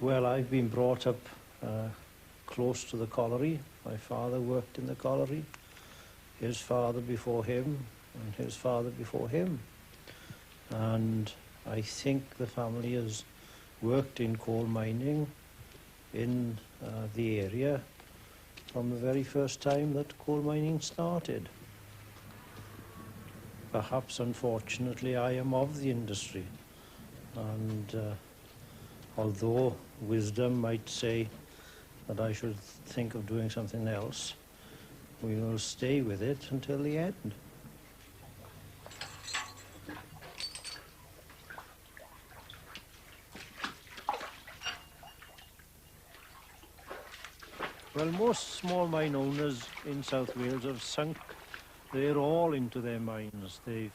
Well, I've been brought up close to the colliery. My father worked in the colliery, his father before him, and his father before him. And I think the family has worked in coal mining in the area from the very first time that coal mining started. Perhaps, unfortunately, I am of the industry, and although wisdom might say that I should think of doing something else, we will stay with it until the end. Well, most small mine owners in South Wales have sunk their all into their mines. They've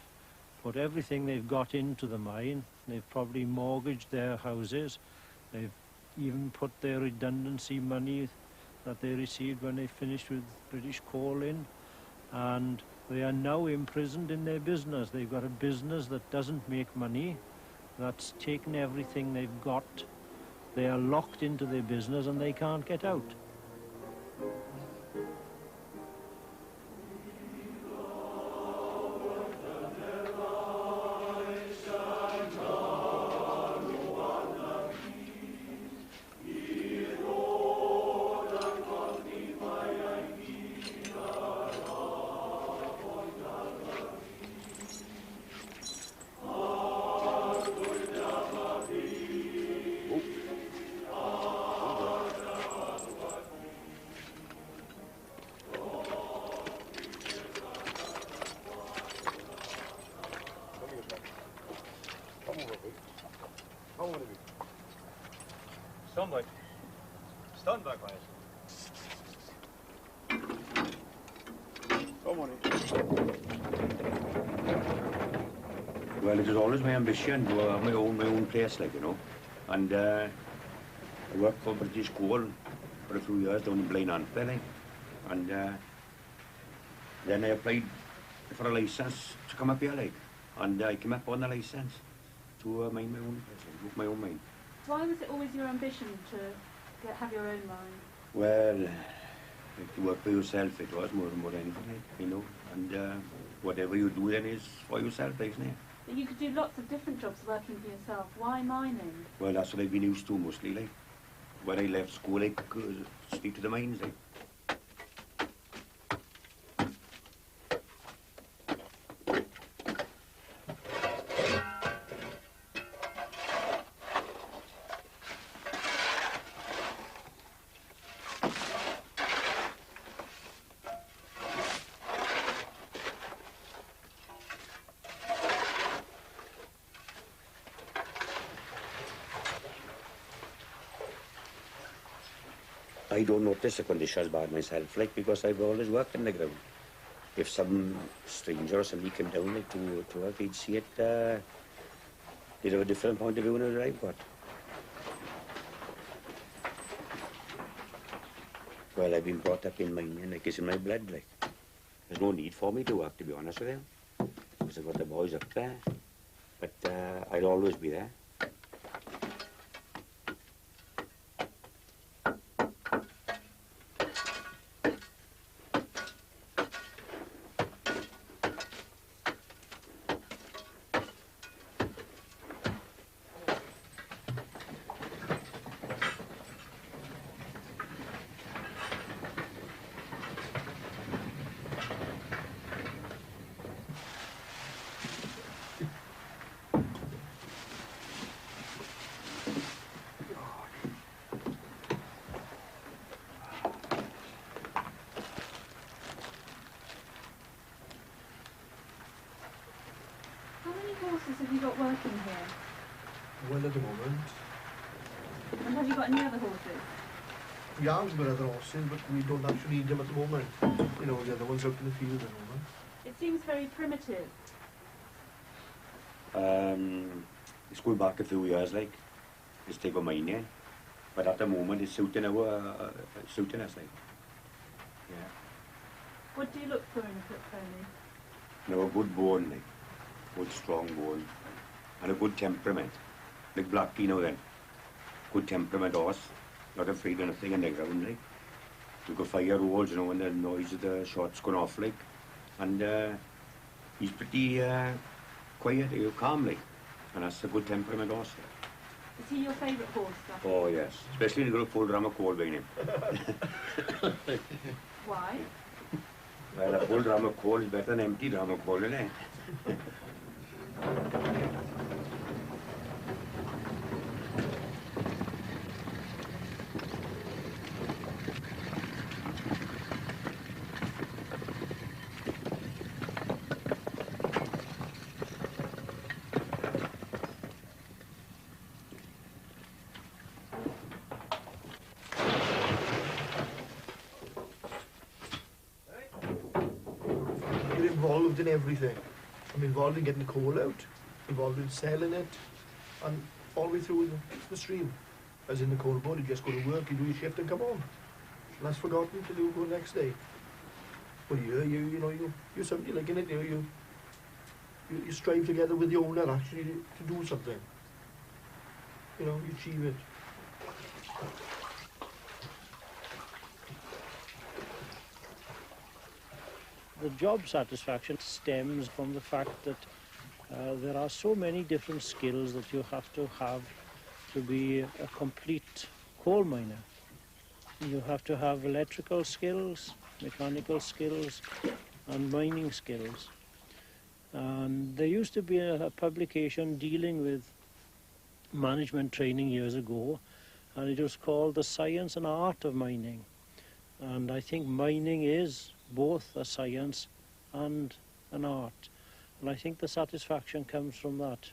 put everything they've got into the mine. They've probably mortgaged their houses. They've even put their redundancy money that they received when they finished with British Coal in, and they are now imprisoned in their business. They've got a business that doesn't make money, that's taken everything they've got. They are locked into their business and they can't get out. Stand back, Miles. Come on in. Well, it was always my ambition to have my own place, like, you know. And I worked for British Coal for a few years down in Blaenanthe, like. And then I applied for a licence to come up here, like. And I came up on the licence to mine my own place, like, my own mine. Why was it always your ambition to have your own mine? Well, like, to work for yourself, it was more than anything, like, you know. And whatever you do then is for yourself, isn't it? But you could do lots of different jobs working for yourself. Why mining? Well, that's what I've been used to mostly, like. When I left school, I could speak to the mines, like. I don't notice the conditions bad myself, like, because I've always worked in the ground. If some stranger or somebody came down, like, to work, he'd see it, they'd have a different point of view than I've got. Well, I've been brought up in mining, like, it's in my blood, like. There's no need for me to work, to be honest with you, because I've got the boys up there, but I'll always be there. Have you got working here? Well, at the moment. And have you got any other horses? We have got other horses, but we don't actually need them at the moment. You know, the other ones out in the field at the moment. It seems very primitive. It's going back a few years, like. It's take a mining, but at the moment it's suiting us, like. Yeah. What do you look for in a foot pony? You know, a good bone, like. Good strong bone, and a good temperament, like Blackie now then. good temperament horse, not afraid of nothing on the ground, like. You could fire rolls, you know, when the noise of the shots going off, like. And he's pretty quiet, calm, like. And that's a good temperament horse. Is he your favourite horse, Dad? Oh, yes. Especially when you got a full drum of coal behind him. Why? Well, a full drum of coal is better than an empty drum of coal, isn't it? You're involved in everything. I'm involved in getting the coal out, involved in selling it, and all the way through the stream. As in the coal board, you just go to work, you do your shift and come home. And that's forgotten till you go next day. But you're somebody like in it, you strive together with the owner actually to do something. You know, you achieve it. The job satisfaction stems from the fact that there are so many different skills that you have to be a complete coal miner. You have to have electrical skills, mechanical skills, and mining skills. And there used to be a publication dealing with management training years ago, and it was called The Science and Art of Mining. And I think mining is both a science and an art. And I think the satisfaction comes from that.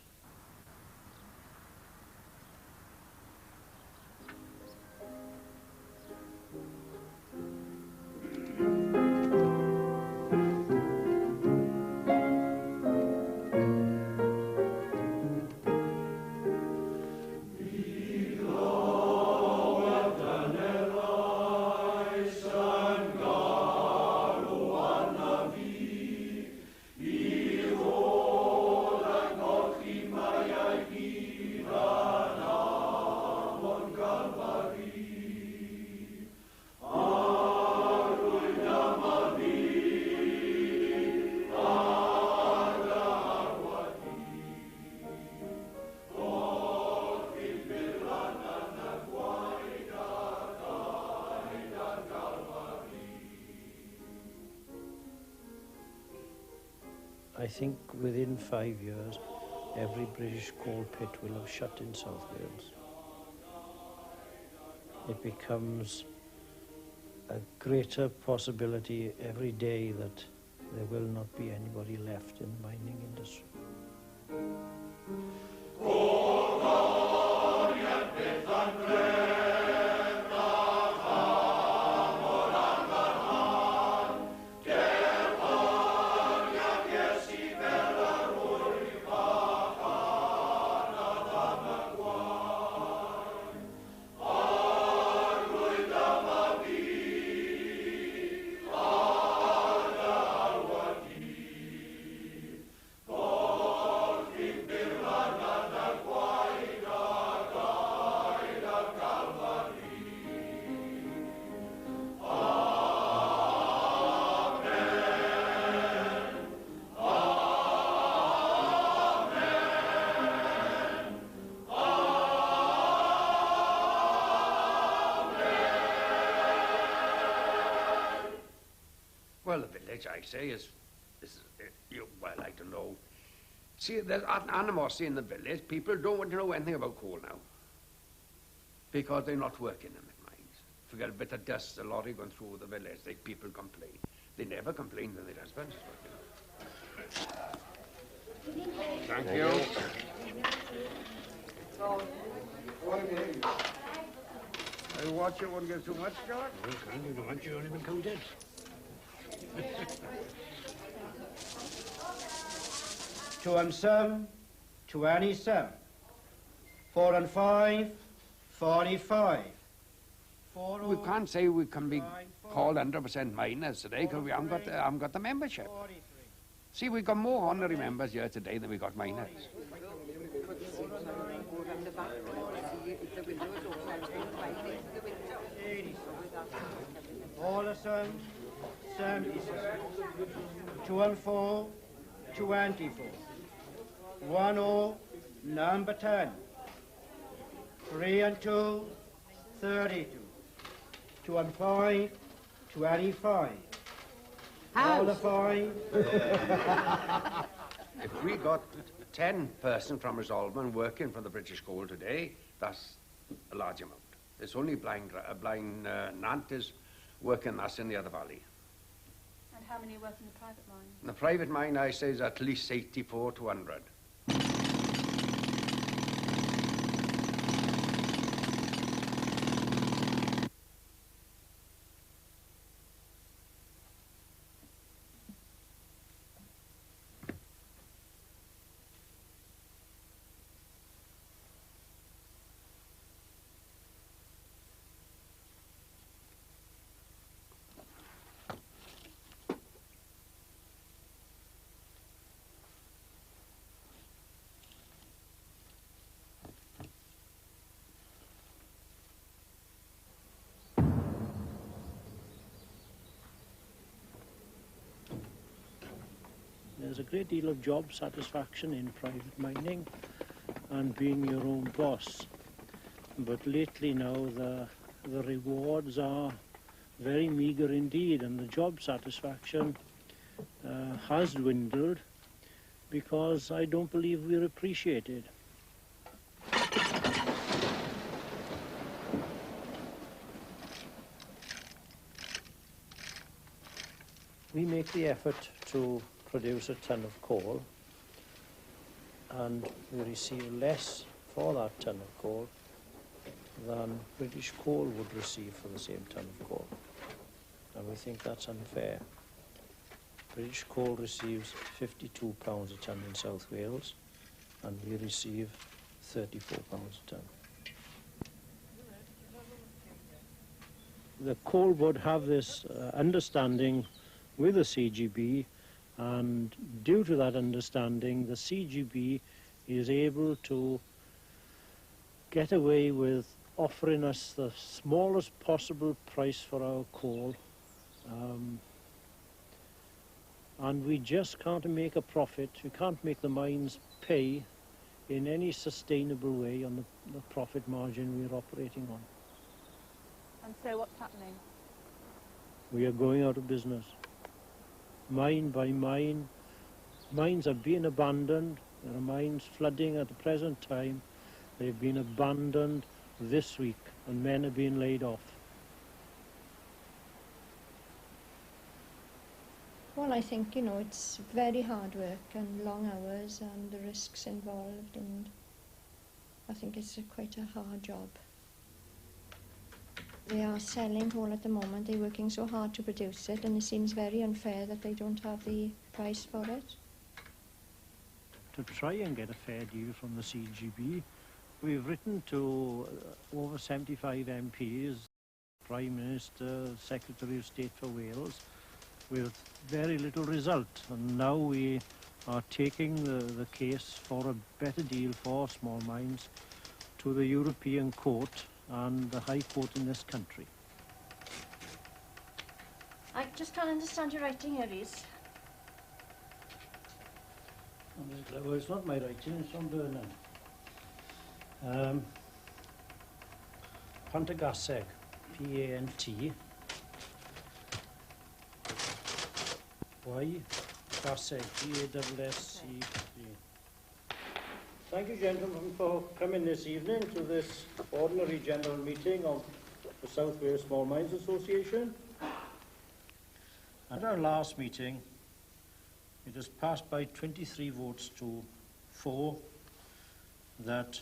I think within 5 years, every British coal pit will have shut in South Wales. It becomes a greater possibility every day that there will not be anybody left in the mining industry. Well, the village, I say, is well, I don't know. See, there's animosity in the village. People don't want to know anything about coal now because they're not working in the mines. If you get a bit of dust, a lorry going through the village, people complain. They never complain when their husbands is working. Thank you. I watch it, won't get too much, George. You don't want you only been counted. Two and some, 27. 4 and 5, 45. We can't say we can be called 100% miners today because we haven't got the membership. See, we got more honorary members here today than we got miners. Alderson, 76. 2 and 4, 24. 1 0, number 10. 3 and 2, 32. 2 and 5, 25. All the 5. If we got 10 person from Resolvement working for the British Coal today, that's a large amount. It's only blind Nant is working us in the other valley. And how many work in the private mine? In the private mine, I say, is at least 84 to 100. There's a great deal of job satisfaction in private mining and being your own boss. But lately now the rewards are very meagre indeed, and the job satisfaction has dwindled because I don't believe we're appreciated. We make the effort to produce a ton of coal, and we receive less for that ton of coal than British Coal would receive for the same ton of coal. And we think that's unfair. British Coal receives £52 a ton in South Wales, and we receive £34 a ton. The coal board have this understanding with the CGB, and due to that understanding, the CGB is able to get away with offering us the smallest possible price for our coal, and we just can't make a profit. We can't make the mines pay in any sustainable way on the profit margin we're operating on. And so what's happening? We are going out of business. Mine by mine, mines are being abandoned. There are mines flooding at the present time. They've been abandoned this week, and men are being laid off. Well, I think, it's very hard work and long hours and the risks involved, and I think it's quite a hard job. They are selling coal at the moment. They're working so hard to produce it, and it seems very unfair that they don't have the price for it. To try and get a fair deal from the CGB, we've written to over 75 MPs, Prime Minister, Secretary of State for Wales, with very little result. And now we are taking the case for a better deal for small mines to the European Court and the High Court in this country. I just can't understand your writing here, Reese. Well, it's not my writing, it's from Burnham. Pantagaseg, P-A-N-T. Y, Gaseg, G-A-S-S-E-G. Thank you, gentlemen, for coming this evening to this ordinary general meeting of the South Wales Small Mines Association. At our last meeting, it was passed by 23 votes to 4 that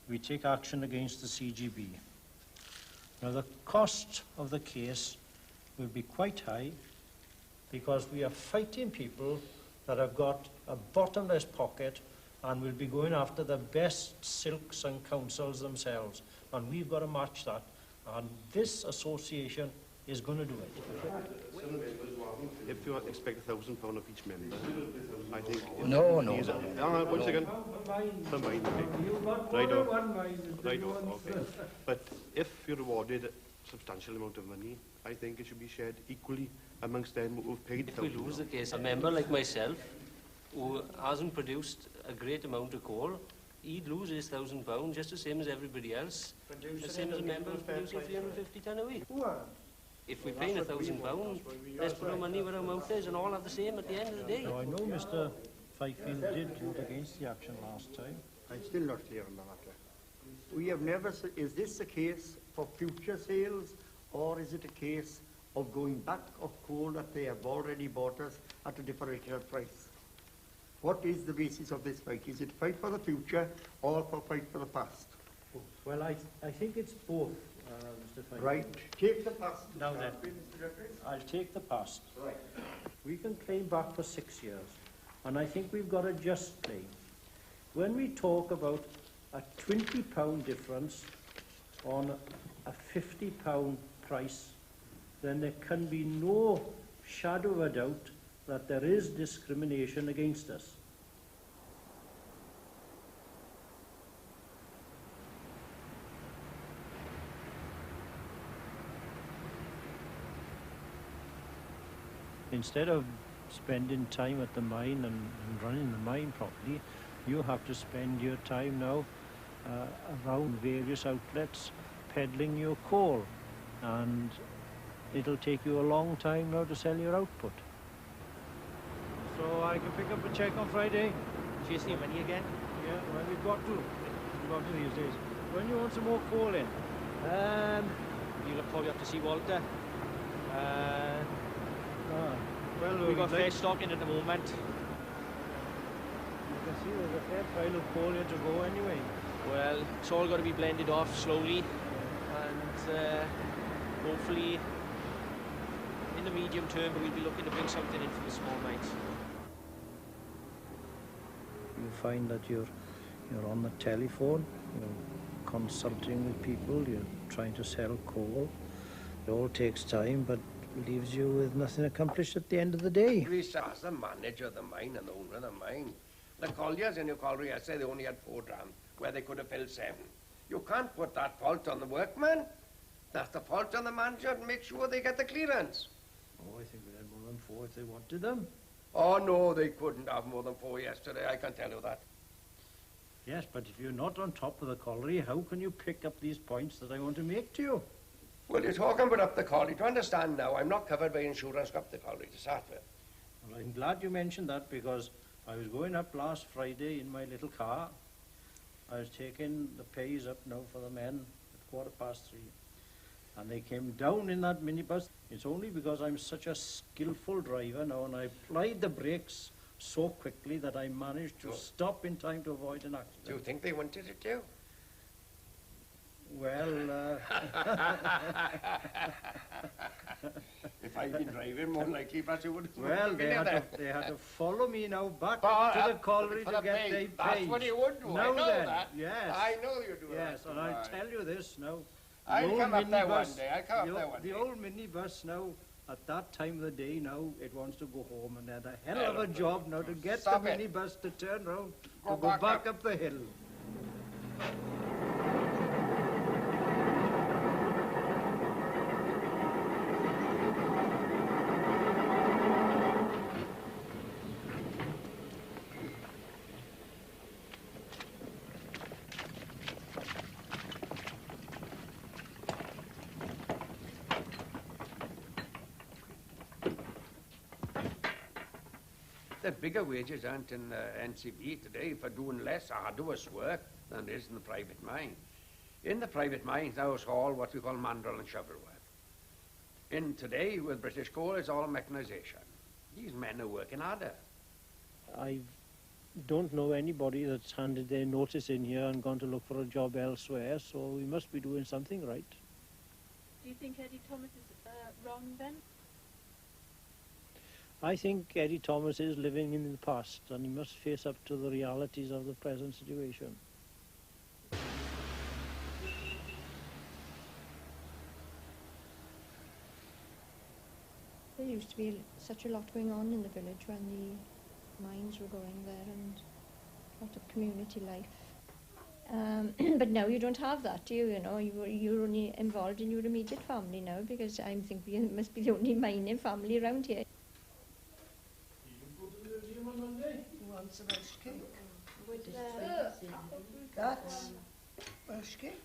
we take action against the CGB. Now, the cost of the case will be quite high because we are fighting people that have got a bottomless pocket and will be going after the best silks and councils themselves. And we've got to match that. And this association is going to do it. If you expect £1,000 of each member, I think... No. One second. For mine, okay. Right off, okay. But if you're awarded substantial amount of money. I think it should be shared equally amongst them who've paid. If we lose the case, a member like myself, who hasn't produced a great amount of coal, he'd lose his £1,000 just the same as everybody else. The same as a member who's producing 350 tonne a week. If we're paying £1,000, let's put our money where our mouth is and all have the same at the end of the day. Now, I know Mr. Fifield did vote against the action last time. I'm still not clear on the matter. We have never, is this a case for future sales, or is it a case of going back of coal that they have already bought us at a differential price? What is the basis of this fight? Is it fight for the future or for fight for the past? Well, I think it's both, Mr. Fifield. Right. Take the past. Now then, Mr. Jeffries. I'll take the past. Right. We can claim back for 6 years, and I think we've got a just claim. When we talk about a £20 difference on a £50 price, then there can be no shadow of a doubt that there is discrimination against us. Instead of spending time at the mine and running the mine properly, you have to spend your time now around various outlets peddling your coal, and it'll take you a long time now to sell your output. So I can pick up a check on Friday. Chasing your money again? Yeah, well, we've got to. We've got to these days. When you want some more coal in? You'll probably have to see Walter. Well, We've got fair stock in at the moment. You can see there's a fair pile of coal here to go anyway. Well, it's all got to be blended off slowly, and hopefully in the medium term we'll be looking to bring something in from the small mines. You find that you're on the telephone, you're consulting with people, you're trying to sell coal. It all takes time, but leaves you with nothing accomplished at the end of the day. Lisa, as the manager of the mine and the owner of the mine, the colliers in your colliery, I say they only had 4 drams, where they could have filled 7. You can't put that fault on the workman. That's the fault on the manager to make sure they get the clearance. Oh, I think we had more than 4 if they wanted them. Oh, no, they couldn't have more than 4 yesterday, I can tell you that. Yes, but if you're not on top of the colliery, how can you pick up these points that I want to make to you? Well, you're talking about up the colliery. To understand now, I'm not covered by insurance up the colliery to start with. Well, I'm glad you mentioned that, because I was going up last Friday in my little car. I was taking the pays up now for the men at 3:15. And they came down in that minibus. It's only because I'm such a skillful driver now, and I applied the brakes so quickly that I managed to stop in time to avoid an accident. Do you think they wanted it to? Well, if I'd been driving, more likely, perhaps you would have. well, they had to follow me now back to the colliery to get their pays. That's what you would do. Now I know then, that. yes. I know you do. Yes, that. and I'll tell you this now. I'll come up there one day. I'll come up there one day. The old minibus now, at that time of the day now, it wants to go home, and they had a hell of a job now to get Stop the it. minibus to turn round Go to go back back up the hill. The bigger wages aren't in the NCB today for doing less arduous work than there is in the private mine. In the private mines now it's all what we call mandrel and shovel work. In today with British Coal it's all mechanisation. These men are working harder. I don't know anybody that's handed their notice in here and gone to look for a job elsewhere, so we must be doing something right. Do you think Eddie Thomas is wrong then? I think Eddie Thomas is living in the past, and he must face up to the realities of the present situation. There used to be such a lot going on in the village when the mines were going there, and a lot of community life. But now you don't have that, do you? You know, you're only involved in your immediate family now, because I think we must be the only mining family around here. Who wants a Welsh cake? That's Welsh cake.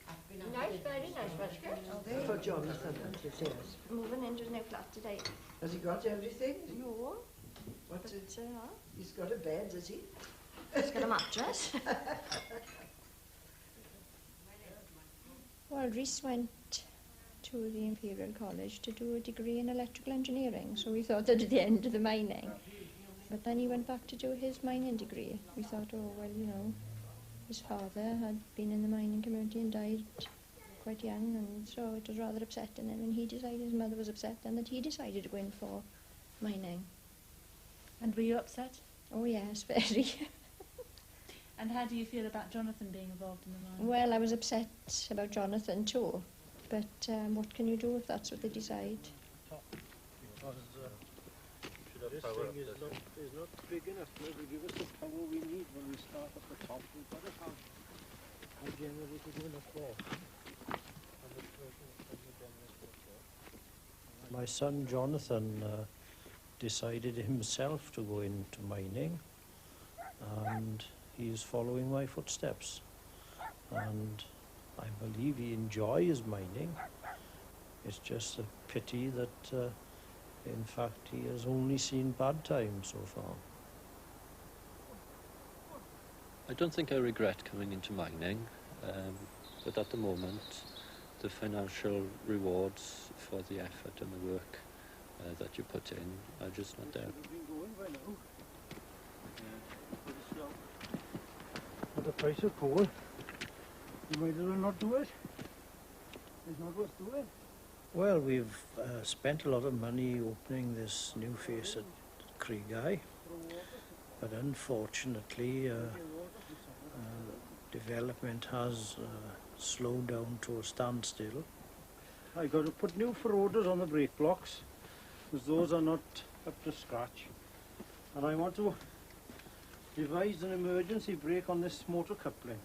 Nice, very nice Welsh cake. Are they? For Jonathan and his ears. Moving into his new flat today. Has he got everything? No. What's it? But, He's got a bed, has he? he's got a mattress. Well, Rhys went to the Imperial College to do a degree in electrical engineering, so we thought that at the end of the mining. But then he went back to do his mining degree. We thought, oh, well, you know, his father had been in the mining community and died quite young, and so it was rather upsetting him, and he decided, his mother was upset, and that he decided to go in for mining. And were you upset? Oh yes, very. And how do you feel about Jonathan being involved in the mine? Well, I was upset about Jonathan too, but what can you do if that's what they decide? This thing is not big enough to give us the power we need when we start at the top. We've got to have a generator going up there. My son Jonathan decided himself to go into mining, and he is following my footsteps, and I believe he enjoys mining. It's just a pity that in fact he has only seen bad times so far. I don't think I regret coming into mining, but at the moment the financial rewards for the effort and the work that you put in are just not there. For the price of coal, you might as well not do it. It's not worth doing. Well, we've spent a lot of money opening this new face at Creegeye, but unfortunately development has slowed down to a standstill. I got to put new ferroders on the brake blocks, because those are not up to scratch, and I want to devise an emergency brake on this motor coupling,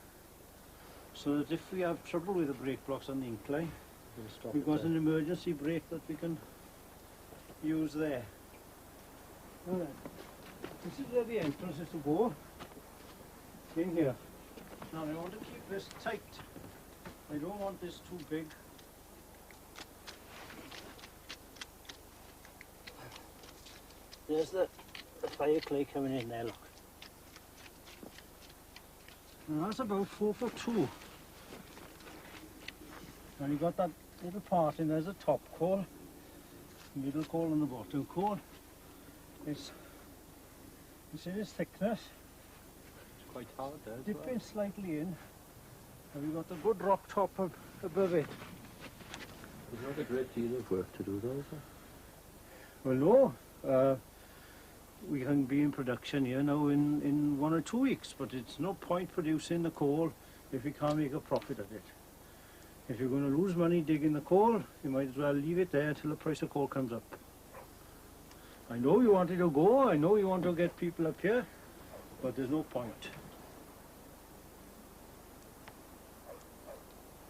so that if we have trouble with the brake blocks on the incline, we've got an emergency brake that we can use there. Now then, this is where the entrance is to go, in here. Now I want to keep this tight. I don't want this too big. There's the fire clay coming in there, look. Now that's about 4'2". And you got that little part in there's a top coal, middle coal and the bottom coal. It's in its thickness. It's quite hard there as Dipping slightly in, and we've got the good rock top above it. There's not a great deal of work to do though, is there? Well, no. We can be in production here now in 1 or 2 weeks, but it's no point producing the coal if we can't make a profit at it. If you're going to lose money digging the coal, you might as well leave it there till the price of coal comes up. I know you wanted to go, I know you want to get people up here, but there's no point.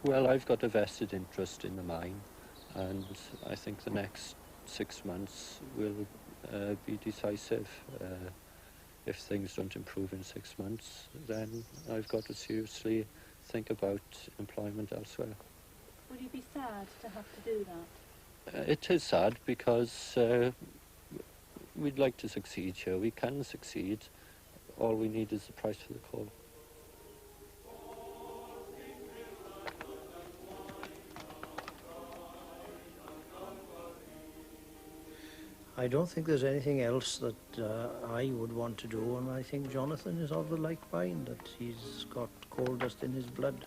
Well, I've got a vested interest in the mine, and I think the next 6 months will be decisive. If things don't improve in 6 months, then I've got to seriously think about employment elsewhere. Would you be sad to have to do that? It is sad because we'd like to succeed here. We can succeed. All we need is the price for the coal. I don't think there's anything else that I would want to do, and I think Jonathan is of the like mind, that he's got coal dust in his blood.